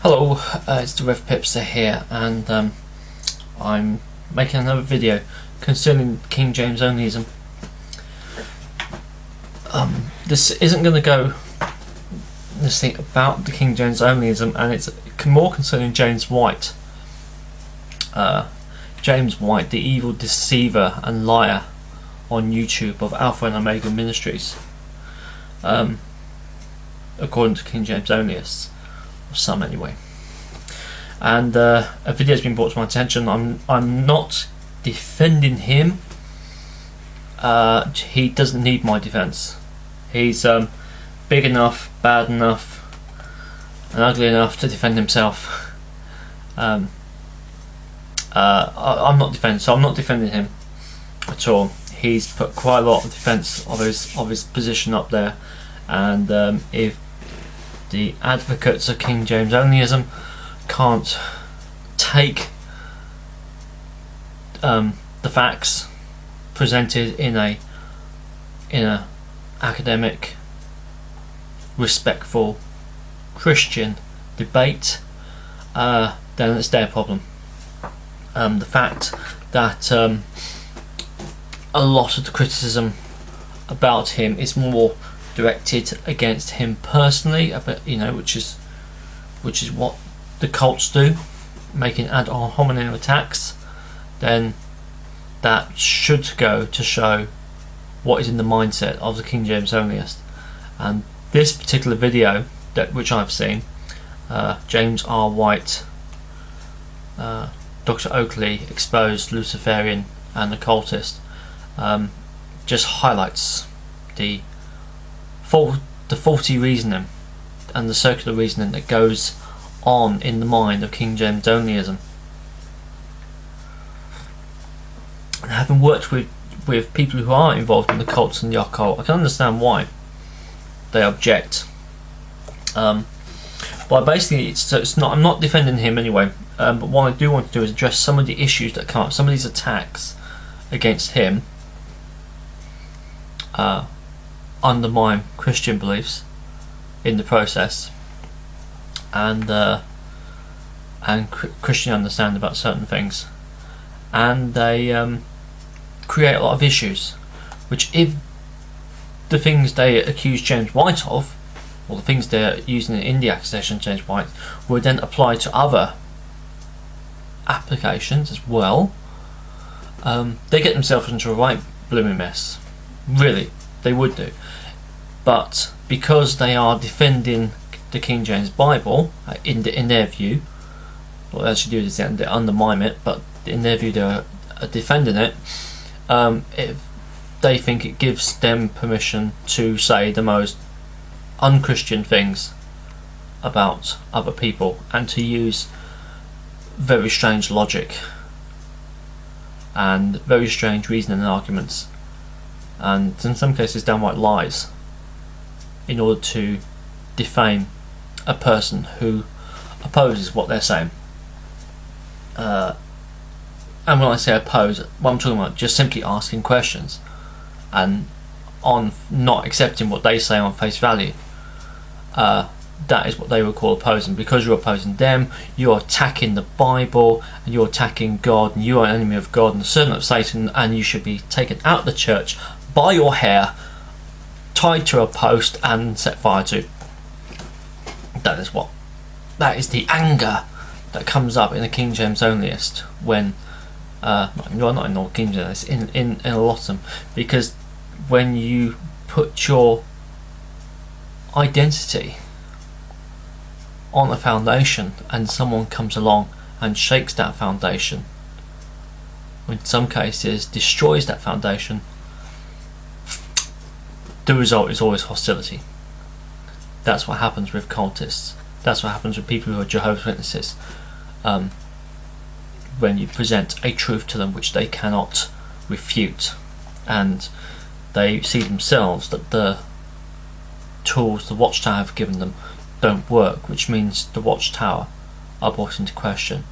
Hello, it's the Rev Pipster here, and I'm making another video concerning King James Onlyism. This isn't going to go this thing about the King James Onlyism, and it's more concerning James White. James White, the evil deceiver and liar on YouTube of Alpha and Omega Ministries, according to King James Onlylists. Some anyway, and a video has been brought to my attention. I'm not defending him. He doesn't need my defense. He's big enough, bad enough, and ugly enough to defend himself. I'm not defending, so I'm not defending him at all. He's put quite a lot of defense of his position up there, and if the advocates of King James Onlyism can't take the facts presented in a academic, respectful Christian debate, then it's their problem. The fact that a lot of the criticism about him is more directed against him personally, which is what the cults do, making ad hominem attacks, then that should go to show what is in the mindset of the King James Onlyist. And this particular video which I've seen, James R. White, Dr. Oakley exposed Luciferian and occultist, just highlights the faulty reasoning and the circular reasoning that goes on in the mind of King James Onlyism. And having worked with people who are involved in the cults and the occult, I can understand why they object. But basically, I'm not defending him anyway. But what I do want to do is address some of the issues that come up, some of these attacks against him. Undermine Christian beliefs in the process, and Christian understanding about certain things, and they create a lot of issues, which, if the things they accuse James White of, or the things they're using in the accusation of James White, would then apply to other applications as well, they get themselves into a right blooming mess. Really, they would do. But because they are defending the King James Bible, in their view, what they actually do is they undermine it, but in their view they're defending it, they think it gives them permission to say the most unchristian things about other people, and to use very strange logic and very strange reasoning and arguments, and in some cases downright lies, in order to defame a person who opposes what they're saying. And when I say oppose, what I'm talking about, just simply asking questions and on not accepting what they say on face value. That is what they would call opposing. Because you're opposing them, you're attacking the Bible, and you're attacking God, and you are an enemy of God and a servant of Satan, and you should be taken out of the church by your hair, tied to a post, and set fire to. That is the anger that comes up in the King James Onlyist when not in all King James, in a lot of them, because when you put your identity on a foundation and someone comes along and shakes that foundation, or in some cases destroys that foundation, the result is always hostility. That's what happens with cultists. That's what happens with people who are Jehovah's Witnesses. When you present a truth to them which they cannot refute, and they see themselves that the tools the Watchtower have given them don't work, which means the Watchtower are brought into question,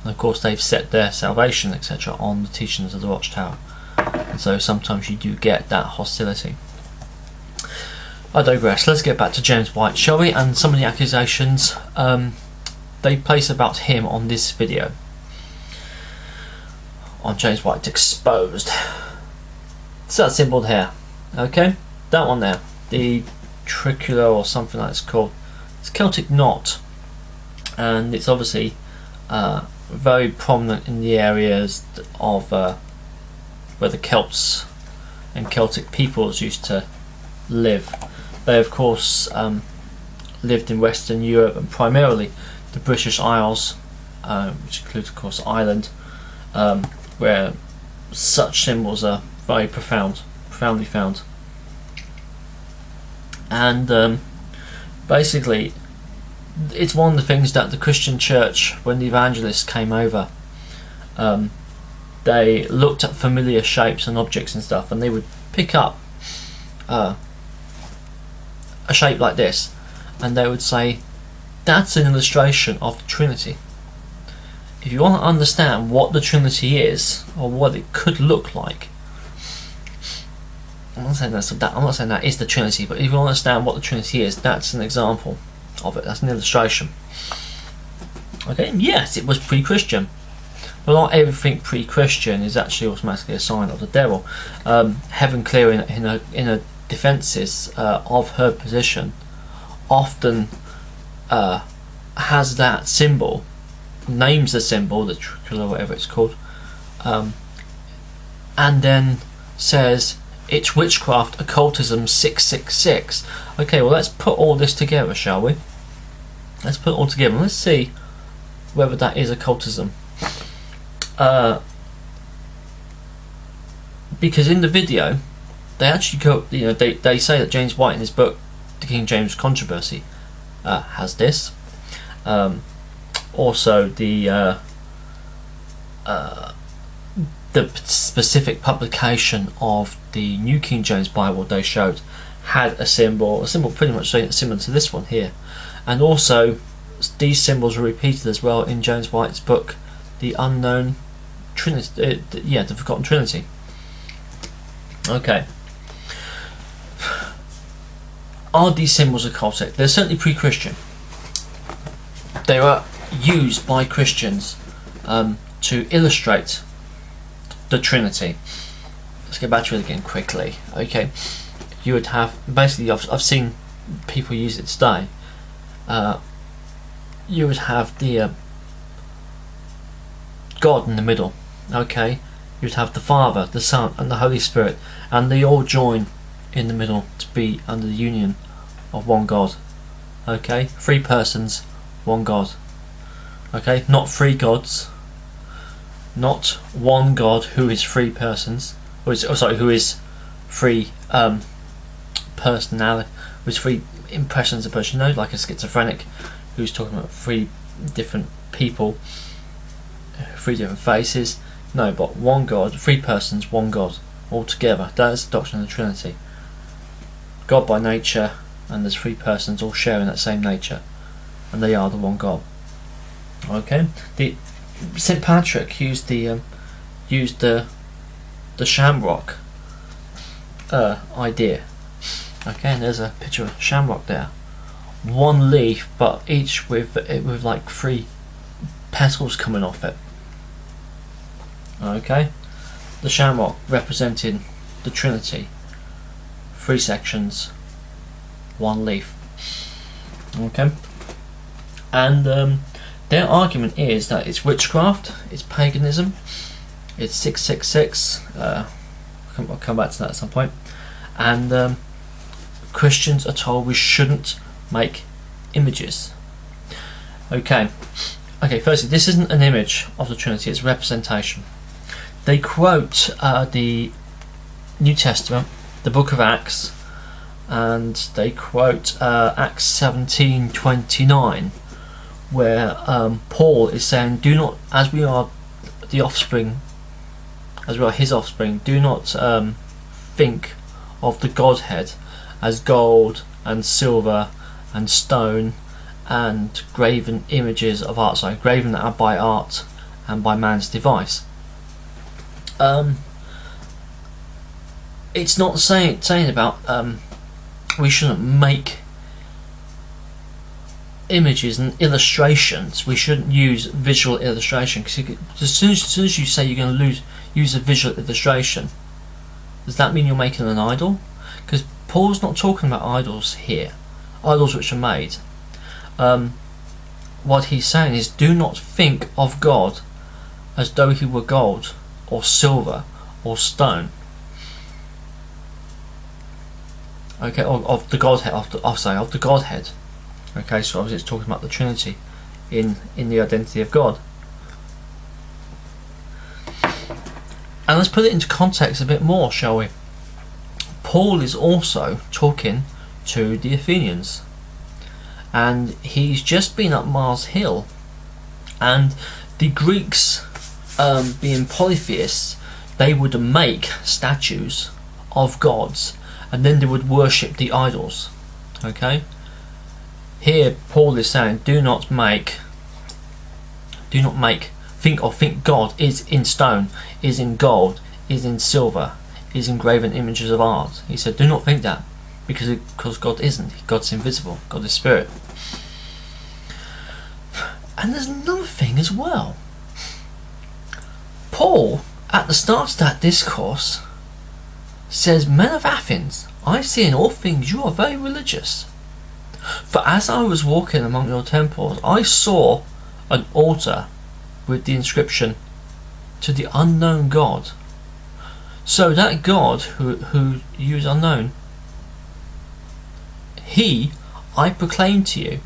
and of course they've set their salvation etc. on the teachings of the Watchtower, and so sometimes you do get that hostility. I digress. Let's get back to James White, shall we, and some of the accusations they place about him on this video on James White Exposed. So that symbol here, okay, that one there, the tricolor or something like it's called. It's Celtic knot, and it's obviously very prominent in the areas of where the Celts and Celtic peoples used to live. They of course lived in Western Europe, and primarily the British Isles, which includes of course Ireland, where such symbols are very profoundly found. And basically it's one of the things that the Christian church, when the evangelists came over, they looked at familiar shapes and objects and stuff, and they would pick up a shape like this, and they would say, that's an illustration of the Trinity. If you want to understand what the Trinity is, or what it could look like, I'm not saying that is the Trinity, but if you want to understand what the Trinity is, that's an example of it. That's an illustration. Okay, yes, it was pre-Christian, but not everything pre-Christian is actually automatically a sign of the devil. Helen Clear, in her defences of her position, often has that symbol, names the symbol, the tricolor, whatever it's called, and then says it's witchcraft, occultism, 666. Okay, well, let's put all this together, shall we? Let's put it all together and let's see whether that is occultism. Because in the video, they actually go, they say that James White in his book, The King James Controversy, has this. Also, the specific publication of the New King James Bible they showed had a symbol pretty much similar to this one here, and also these symbols were repeated as well in James White's book, The Unknown Trinity, the Forgotten Trinity. Okay, are these symbols occultic? They're certainly pre-Christian. They were used by Christians to illustrate the Trinity. Let's get back to it again quickly. Okay, you would have, basically, I've seen people use it today. You would have the God in the middle. Okay, you'd have the Father, the Son, and the Holy Spirit, and they all join in the middle to be under the union of one God. Okay, 3 persons, one God. Okay, not 3 gods, not one God who is 3 persons, who is 3 personality, with 3 impressions of person, like a schizophrenic who's talking about 3 different people, 3 different faces. No, but one God, 3 persons, one God, all together. That is the doctrine of the Trinity. God by nature, and there's 3 persons all sharing that same nature, and they are the one God. Okay, St. Patrick used the shamrock idea. Okay, and there's a picture of shamrock there. 1 leaf, but each with like 3 petals coming off it. Okay, the shamrock representing the Trinity. 3 sections, 1 leaf. Okay, and their argument is that it's witchcraft, it's paganism, it's 666. I'll come back to that at some point. And Christians are told we shouldn't make images. Okay, firstly, this isn't an image of the Trinity, it's representation. They quote the New Testament, the book of Acts, and they quote Acts 17:29, where Paul is saying, do not, as we are the offspring, as we are his offspring, do not think of the Godhead as gold and silver and stone and graven images of art, graven by art and by man's device. It's not saying about we shouldn't make images and illustrations. We shouldn't use visual illustration, because as soon as you say you're going to use a visual illustration, does that mean you're making an idol? Because Paul's not talking about idols here, idols which are made. What he's saying is, do not think of God as though he were gold or silver or stone. Okay, of the Godhead, of the Godhead. Okay, so obviously it's talking about the Trinity in the identity of God. And let's put it into context a bit more, shall we? Paul is also talking to the Athenians, and he's just been up Mars Hill, and the Greeks, being polytheists, they would make statues of gods, and then they would worship the idols. Okay, here Paul is saying, do not think God is in stone, is in gold, is in silver, is in graven images of art. He said, do not think that, because God isn't. God's invisible. God is spirit. And there's another thing as well. Paul, at the start of that discourse, says, men of Athens, I see in all things you are very religious. For as I was walking among your temples, I saw an altar with the inscription, to the unknown God. So that God who you is unknown, he I proclaim to you.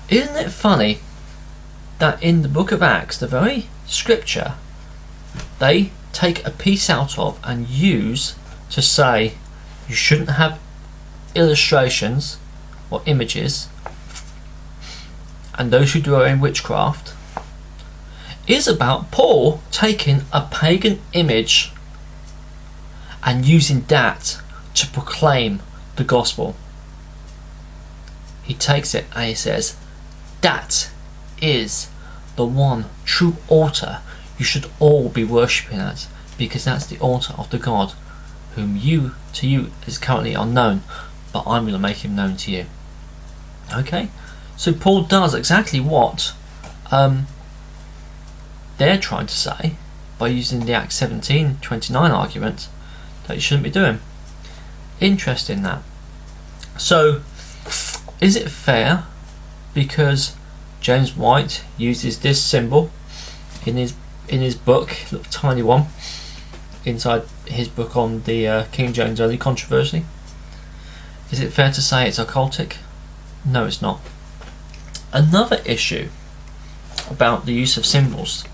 Isn't it funny that in the book of Acts, the very scripture they take a piece out of and use to say you shouldn't have illustrations or images, and those who do their own witchcraft, is about Paul taking a pagan image and using that to proclaim the gospel. He takes it and he says, that is the one true altar you should all be worshipping at, because that's the altar of the God whom to you is currently unknown, but I'm going to make him known to you. Okay, so Paul does exactly what they're trying to say by using the Acts 17:29 argument that you shouldn't be doing. Interesting that. So, is it fair because James White uses this symbol in his book, little tiny one, inside his book on the King James Only controversy? Is it fair to say it's occultic? No, it's not. Another issue about the use of symbols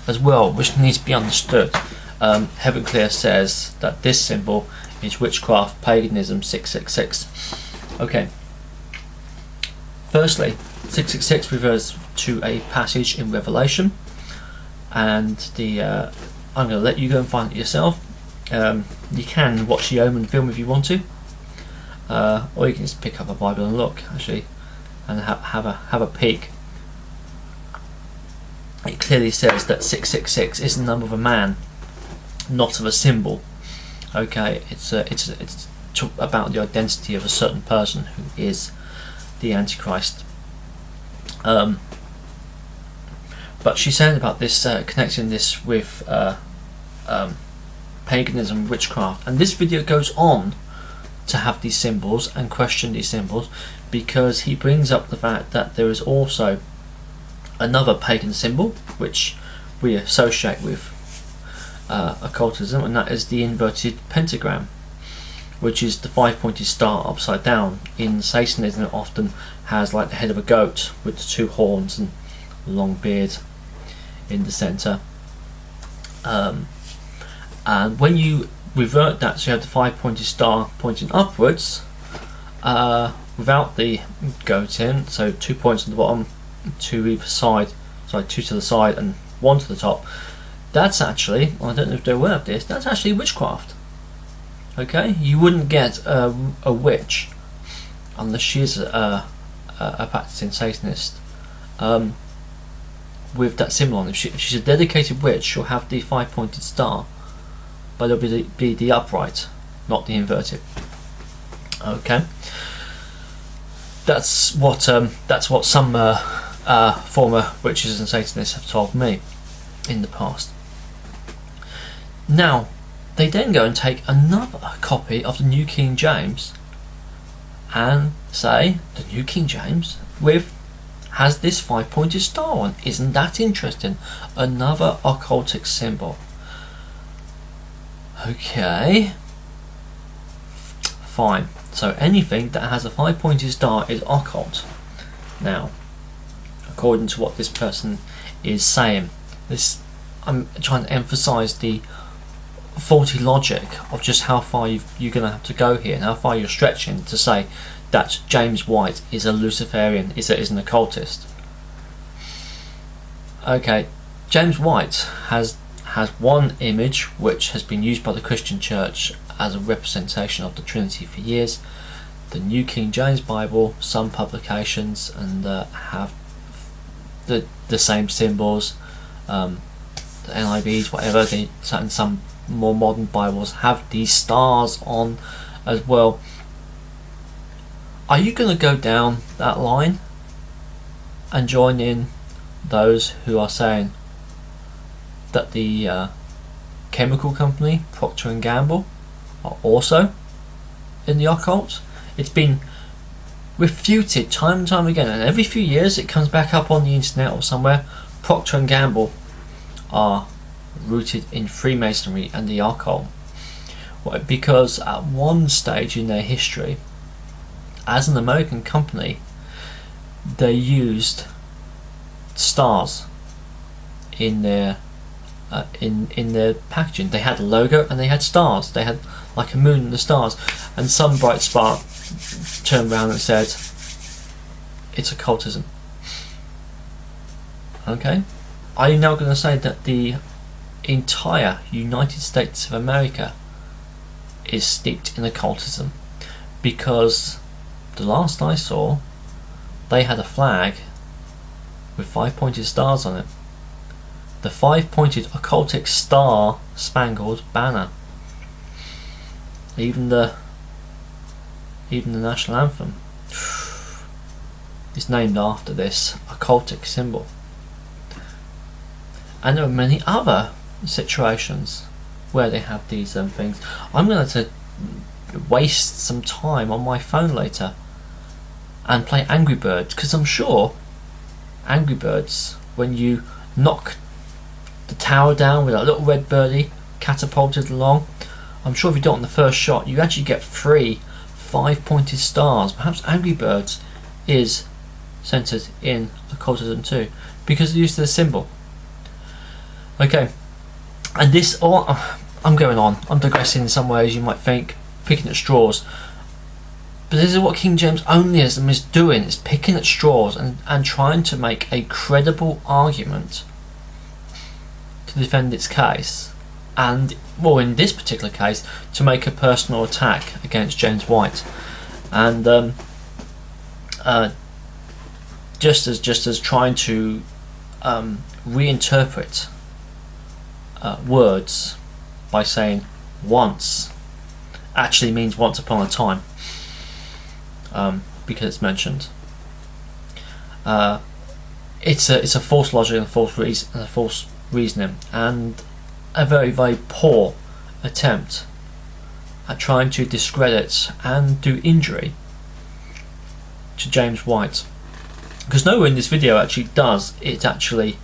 as well, which needs to be understood. Heaven Clear says that this symbol is witchcraft, paganism, 666. Okay. Firstly, 666 refers to a passage in Revelation, and I'm going to let you go and find it yourself. You can watch the Omen film if you want to, or you can just pick up a Bible and look, actually, and have a peek. It clearly says that 666 is the number of a man, not of a symbol. Okay, it's about the identity of a certain person who is the Antichrist. But she's saying about this, connecting this with paganism, witchcraft, and this video goes on to have these symbols and question these symbols, because he brings up the fact that there is also another pagan symbol which we associate with occultism, and that is the inverted pentagram, which is the 5-pointed star upside down. In Satanism it often has like the head of a goat with the 2 horns and a long beard in the centre, and when you revert that, so you have the 5-pointed star pointing upwards without the goat in, so 2 points on the bottom, 2 either side, sorry, 2 to the side and 1 to the top. That's actually, I don't know if they're aware of this, that's actually witchcraft. Okay, you wouldn't get a witch unless she's a practicing Satanist with that symbol on. If she's a dedicated witch, she'll have the 5-pointed star, but it'll be the upright, not the inverted. Okay. That's what some former witches and Satanists have told me in the past. Now, they then go and take another copy of the New King James and say the New King James has this 5-pointed star on. Isn't that interesting? Another occultic symbol. Okay, fine. So anything that has a 5-pointed star is occult. Now, according to what this person is saying, I'm trying to emphasise the faulty logic of just how far you're going to have to go here, and how far you're stretching to say that James White is a Luciferian, is an occultist. Okay, James White has one image which has been used by the Christian Church as a representation of the Trinity for years. The New King James Bible, some publications, and have the same symbols. The NIVs, whatever, and some more modern Bibles have these stars on as well. Are you going to go down that line and join in those who are saying that the chemical company Procter & Gamble are also in the occult? It's been refuted time and time again, and every few years it comes back up on the internet or somewhere. Procter & Gamble are rooted in Freemasonry and the occult. Why? Because at one stage in their history, as an American company, they used stars in their in their packaging. They had a logo and they had stars. They had like a moon and the stars. And some bright spark turned around and said, "It's occultism." Okay, are you now going to say that the entire United States of America is steeped in occultism? Because the last I saw, they had a flag with 5-pointed stars on it. The 5-pointed occultic star spangled banner. Even the national anthem is named after this occultic symbol. And there are many other situations where they have these things. I'm going to waste some time on my phone later and play Angry Birds, because I'm sure Angry Birds, when you knock the tower down with that little red birdie catapulted along, I'm sure if you do it on the first shot, you actually get 3 5-pointed stars. Perhaps Angry Birds is centered in occultism too, because they use the symbol. Okay, and this, I'm going on, I'm digressing in some ways, you might think, picking at straws. But this is what King James Onlyism is doing. It's picking at straws and trying to make a credible argument to defend its case, and, well, in this particular case, to make a personal attack against James White, and just as trying to reinterpret words by saying once actually means once upon a time, because it's mentioned. It's a false logic and a false reasoning, and a very, very poor attempt at trying to discredit and do injury to James White. Because nowhere in this video actually does it actually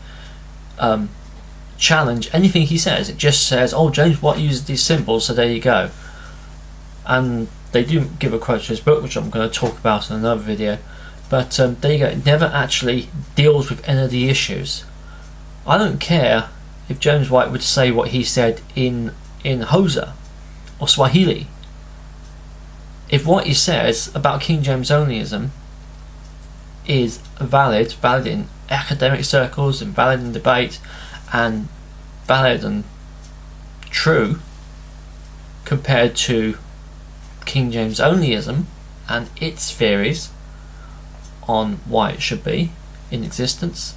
challenge anything he says. It just says, "Oh, James White uses these symbols, so there you go." And they do give a quote to his book, which I'm going to talk about in another video. But there you go. It never actually deals with any of the issues. I don't care if James White would say what he said in Hausa or Swahili. If what he says about King James Onlyism is valid in academic circles, and valid in debate, and valid and true compared to King James Onlyism and its theories on why it should be in existence,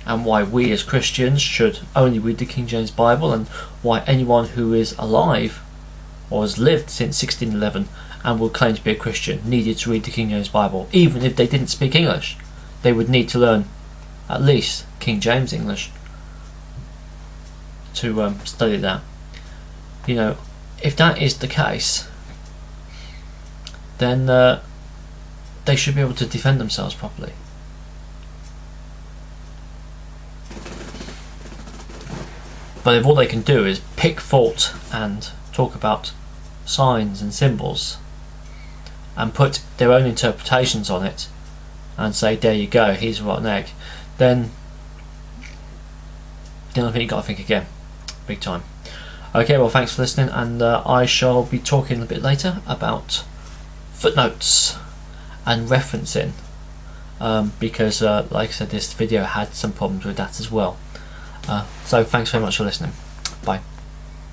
and why we as Christians should only read the King James Bible, and why anyone who is alive or has lived since 1611 and would claim to be a Christian needed to read the King James Bible. Even if they didn't speak English, they would need to learn at least King James English to study that. You know, if that is the case, then they should be able to defend themselves properly. But if all they can do is pick fault and talk about signs and symbols and put their own interpretations on it and say, there you go, here's a rotten egg, then I think you've got to think again, big time. Okay, well, thanks for listening, and I shall be talking a bit later about footnotes and referencing, because like I said, this video had some problems with that as well. So thanks very much for listening. Bye.